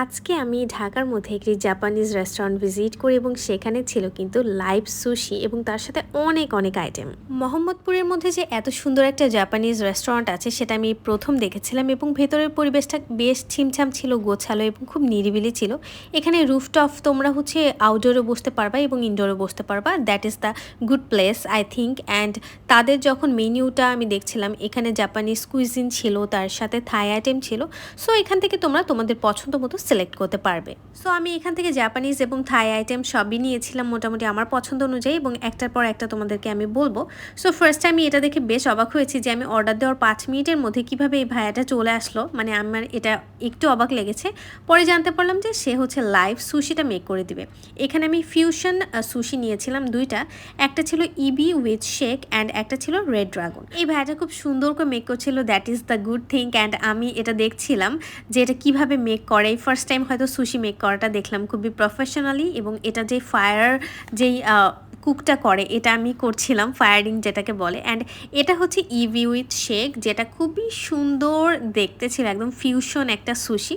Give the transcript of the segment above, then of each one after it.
আজকে আমি ঢাকার মধ্যে একটি জাপানিজ রেস্টুরেন্ট ভিজিট করি এবং সেখানে ছিল কিন্তু লাইভ সুশি এবং তার সাথে অনেক অনেক আইটেম। মোহাম্মদপুরের মধ্যে যে এত সুন্দর একটা জাপানিজ রেস্টুরেন্ট আছে সেটা আমি প্রথম দেখেছিলাম এবং ভেতরের পরিবেশটা বেশ ছিমছাম ছিল, গোছালো এবং খুব নিরিবিলি ছিল। এখানে রুফটপ তোমরা আউটডোরে বসতে পারবা এবং ইনডোরে বসতে পারবা। That is the good place I think. And তাদের যখন মেনিউটা আমি দেখছিলাম, এখানে জাপানিজ কুইজিন ছিল, তার সাথে থাই আইটেম ছিল। সো এখান থেকে তোমরা তোমাদের পছন্দ মতো সিলেক্ট করতে পারবে। সো আমি এখান থেকে জাপানিজ এবং থাই আইটেম সবই নিয়েছিলাম মোটামুটি আমার পছন্দ অনুযায়ী এবং একটার পর একটা তোমাদেরকে আমি বলবো। সো ফার্স্ট আমি এটা দেখে বেশ অবাক হয়েছি যে আমি অর্ডার দেওয়ার 5 মিনিটের মধ্যে কিভাবে এই ভাইয়াটা চলে আসলো। মানে আমার এটা একটু অবাক লেগেছে। পরে জানতে পারলাম যে সে লাইভ সুশিটা মেক করে দিবে। এখানে আমি ফিউশন সুশি নিয়েছিলাম দুইটা। একটা ছিল ইবি উইথ শেক অ্যান্ড একটা ছিল রেড ড্রাগন। এই ভাইয়াটা খুব সুন্দর করে মেক করছিল, that is the good thing. And আমি এটা দেখছিলাম যে এটা কীভাবে মেক করে। ফার্স্ট টাইম হয়তো সুশি মেক করাটা দেখলাম খুবই প্রফেশনালি, এবং এটা যে ফায়ার যেই কুকটা করে এটা আমি করছিলাম, ফায়ারিং যেটাকে বলে। অ্যান্ড এটা ইভি উইথ শেক, যেটা খুবই সুন্দর দেখতে ছিল, একদম ফিউশন একটা সুশি।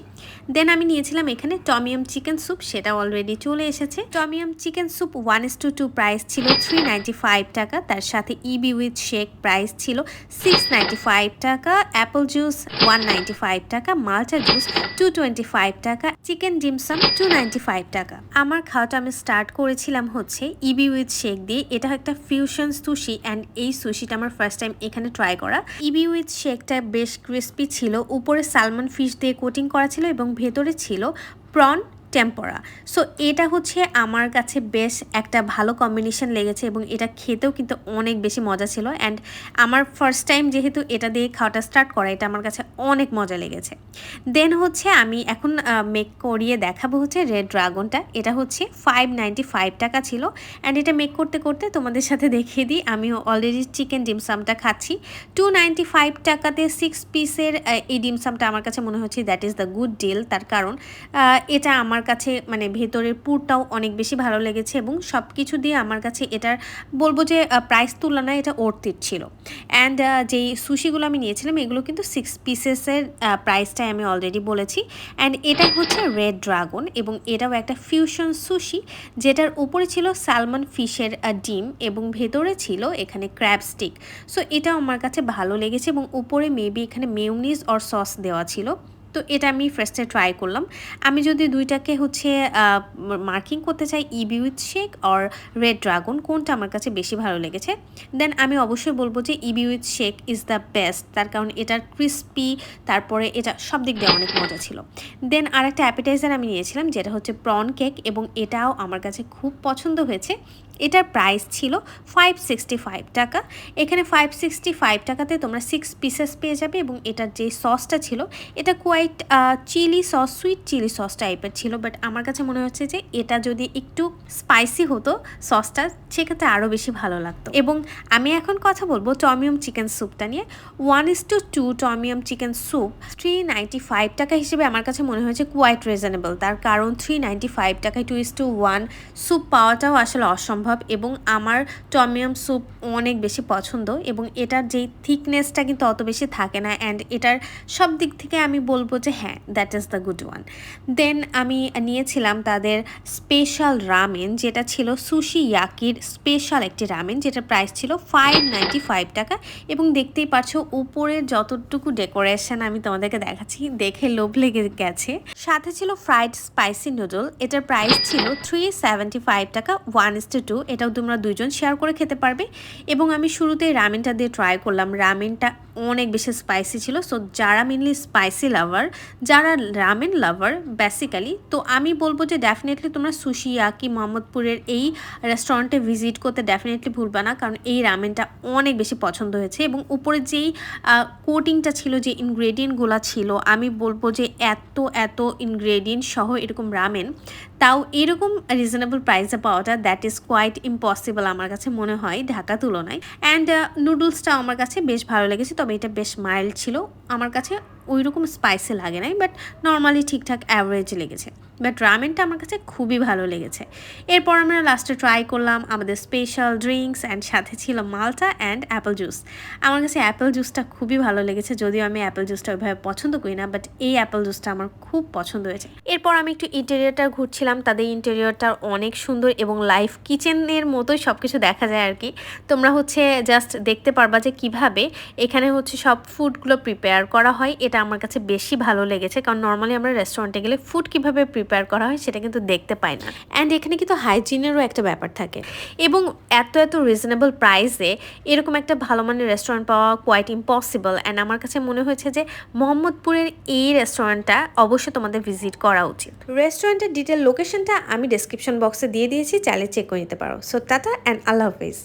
দেন আমি নিয়েছিলাম এখানে টমিয়াম চিকেন স্যুপ, সেটা অলরেডি চলে এসেছে। টমিয়াম চিকেন স্যুপ 1:2 প্রাইস ছিল 395 টাকা, তার সাথে ইবি উইথ শেক প্রাইস ছিল 695 টাকা, অ্যাপল জুস 195 টাকা, মাল্টা জুস 225 টাকা, চিকেন ডিমসাম 295 টাকা। আমার খাওয়াটা আমি স্টার্ট করেছিলাম ইবি উইথ শেক দিয়ে। এটা একটা ফিউশন সুশি অ্যান্ড এই সুশিটা আমার ফার্স্ট টাইম এখানে ট্রাই করা। ইবি উইথ শেকটা বেশ ক্রিস্পি ছিল, উপরে সালমন ফিশ দিয়ে কোটিং করা ছিল এবং ভেতরে ছিল প্রন টেম্পোরা। সো এটা আমার কাছে বেশ একটা ভালো কম্বিনেশন লেগেছে এবং এটা খেতেও কিন্তু অনেক বেশি মজা ছিল। অ্যান্ড আমার ফার্স্ট টাইম যেহেতু এটা দিয়ে খাওয়াটা স্টার্ট করা, এটা আমার কাছে অনেক মজা লেগেছে। দেন আমি এখন মেক করিয়ে দেখাবো রেড ড্রাগনটা। এটা 595 টাকা ছিল। অ্যান্ড এটা মেক করতে করতে তোমাদের সাথে দেখিয়ে দিই, আমি অলরেডি চিকেন ডিমসামটা খাচ্ছি 295 টাকাতে 6 পিসের। এই ডিমসামটা আমার কাছে মনে হচ্ছে that is the good deal. তার কারণ এটা আমার কাছে মানে ভেতরের পুরটাও অনেক বেশি ভালো লেগেছে এবং সব কিছু দিয়ে আমার কাছে এটার বলবো যে প্রাইস তুলনায় এটা অর্থিত ছিল। অ্যান্ড যেই সুশিগুলো আমি নিয়েছিলাম এগুলো কিন্তু 6 পিসেসের প্রাইসটাই আমি অলরেডি বলেছি। অ্যান্ড এটা রেড ড্রাগন এবং এটাও একটা ফিউশন সুশি, যেটার উপরে ছিল সালমন ফিশের ডিম এবং ভেতরে ছিল এখানে ক্র্যাব স্টিক। সো এটাও আমার কাছে ভালো লেগেছে এবং উপরে মেবি এখানে মেয়োনিজ অর সস দেওয়া ছিল। তো এটা আমি ফার্স্টে ট্রাই করলাম। আমি যদি দুইটাকে মার্কিং করতে চাই, EB with shake or red dragon, কোনটা আমার কাছে বেশি ভালো লেগেছে, দেন আমি অবশ্যই বলবো যে EB with shake is the best. তার কারণ এটার ক্রিস্পি, তারপরে এটা সব দিক দিয়ে অনেক মজা ছিল। দেন আর একটা অ্যাপিটাইজার আমি নিয়েছিলাম যেটা প্রন কেক এবং এটাও আমার কাছে খুব পছন্দ হয়েছে। এটার প্রাইস ছিল 565 টাকা। এখানে 565 টাকাতে তোমরা 6 পিসেস পেয়ে যাবে এবং এটার যে সসটা ছিল এটা quite chili sauce, sweet chili sauce টাইপের ছিল। বাট আমার কাছে মনে হচ্ছে যে এটা যদি একটু স্পাইসি হতো সসটা, সেক্ষেত্রে আরও বেশি ভালো লাগতো। এবং আমি এখন কথা বলবো টমিয়াম চিকেন স্যুপটা নিয়ে। 1:2 টমিয়াম চিকেন স্যুপ 395 টাকা হিসেবে আমার কাছে মনে হয়েছে কোয়াইট রিজনেবল। তার কারণ 395 টাকায় 2:1 স্যুপ পাওয়াটাও আসলে অসম্ভব। এবং আমার টমিয়াম স্যুপ অনেক বেশি পছন্দ এবং এটার যেই থিকনেসটা কিন্তু অত বেশি থাকে না। অ্যান্ড এটার সব দিক থেকে আমি বলবো যে হ্যাঁ, that is the good one. Then আমি নিয়েছিলাম তাদের স্পেশাল রামেন, যেটা ছিল সুশি ইয়াকির স্পেশাল একটি রামেন, যেটার প্রাইস ছিল 595 টাকা। এবং দেখতেই পাচ্ছ উপরের যতটুকু ডেকোরেশন আমি তোমাদেরকে দেখাচ্ছি, দেখে লোভ লেগে গেছে। সাথে ছিল ফ্রাইড স্পাইসি নুডল, এটার প্রাইস ছিল 375 টাকা 1:2। এটাও তোমরা দুইজন শেয়ার করে খেতে পারবে। এবং আমি শুরুতেই রামেনটা দিয়ে ট্রাই করলাম, রামেনটা অনেক বেশি স্পাইসি ছিল। সো যারা মেনলি স্পাইসি লাভার, যারা রামেন লাভার বেসিক্যালি, তো আমি বলবো যে ডেফিনেটলি তোমরা সুশি ইয়াকি মোহাম্মদপুরের এই রেস্টুরেন্টে ভিজিট করতে ডেফিনেটলি ভুলবা না, কারণ এই রামেনটা অনেক বেশি পছন্দ হয়েছে। এবং উপরে যেই কোটিংটা ছিল, যে ইনগ্রেডিয়েন্টগুলো ছিল, আমি বলবো যে এত এত ইনগ্রেডিয়েন্ট সহ এরকম রামেন, তাও এরকম রিজনেবল প্রাইসে পাওয়াটা দ্যাট ইজ কোয়াইট ইম্পসিবল আমার কাছে মনে হয় ঢাকা তুলনায়। অ্যান্ড নুডলসটাও আমার কাছে বেশ ভালো লেগেছে, তবে এটা বেশ মাইল্ড ছিল, আমার কাছে ওইরকম স্পাইসি লাগে নাই, বাট নর্মালি ঠিকঠাক অ্যাভারেজ লেগেছে। বাট রামেনটা আমার কাছে খুবই ভালো লেগেছে। এরপর আমরা লাস্টে ট্রাই করলাম আমাদের স্পেশাল ড্রিঙ্কস অ্যান্ড সাথে ছিল মালটা অ্যান্ড অ্যাপেল জুস। আমার কাছে অ্যাপেল জুসটা খুবই ভালো লেগেছে, যদিও আমি অ্যাপেল জুসটা ওইভাবে পছন্দ করি না, বাট এই অ্যাপেল জুসটা আমার খুব পছন্দ হয়েছে। এরপর আমি একটু ইন্টেরিয়রটা ঘুরছিলাম, তাদের ইন্টেরিয়রটা অনেক সুন্দর এবং লাইভ কিচেনের মতোই সব কিছু দেখা যায় আর কি। তোমরা হচ্ছে জাস্ট দেখতে পারবা যে কিভাবে এখানে হচ্ছে সব ফুডগুলো প্রিপেয়ার করা হয়। এটা আমার কাছে বেশি ভালো লেগেছে, কারণ নর্মালি আমরা রেস্টুরেন্টে গেলে ফুড কিভাবে প্রিপেয়ার করা হয় সেটা কিন্তু দেখতে পাই না। অ্যান্ড এখানে কিন্তু হাইজিনেরও একটা ব্যাপার থাকে, এবং এত রিজনেবল প্রাইসে এরকম একটা ভালো মানের রেস্টুরেন্ট পাওয়া কোয়াইট ইম্পসিবল। অ্যান্ড আমার কাছে মনে হয়েছে যে মোহাম্মদপুরের এই রেস্টুরেন্টটা অবশ্যই তোমাদের ভিজিট করা উচিত। রেস্টুরেন্টের ডিটেল লোকেশনটা আমি ডেসক্রিপশন বক্সে দিয়ে দিয়েছি, চাইলে চেক করে নিতে পারো। So tata and Allah Hafiz.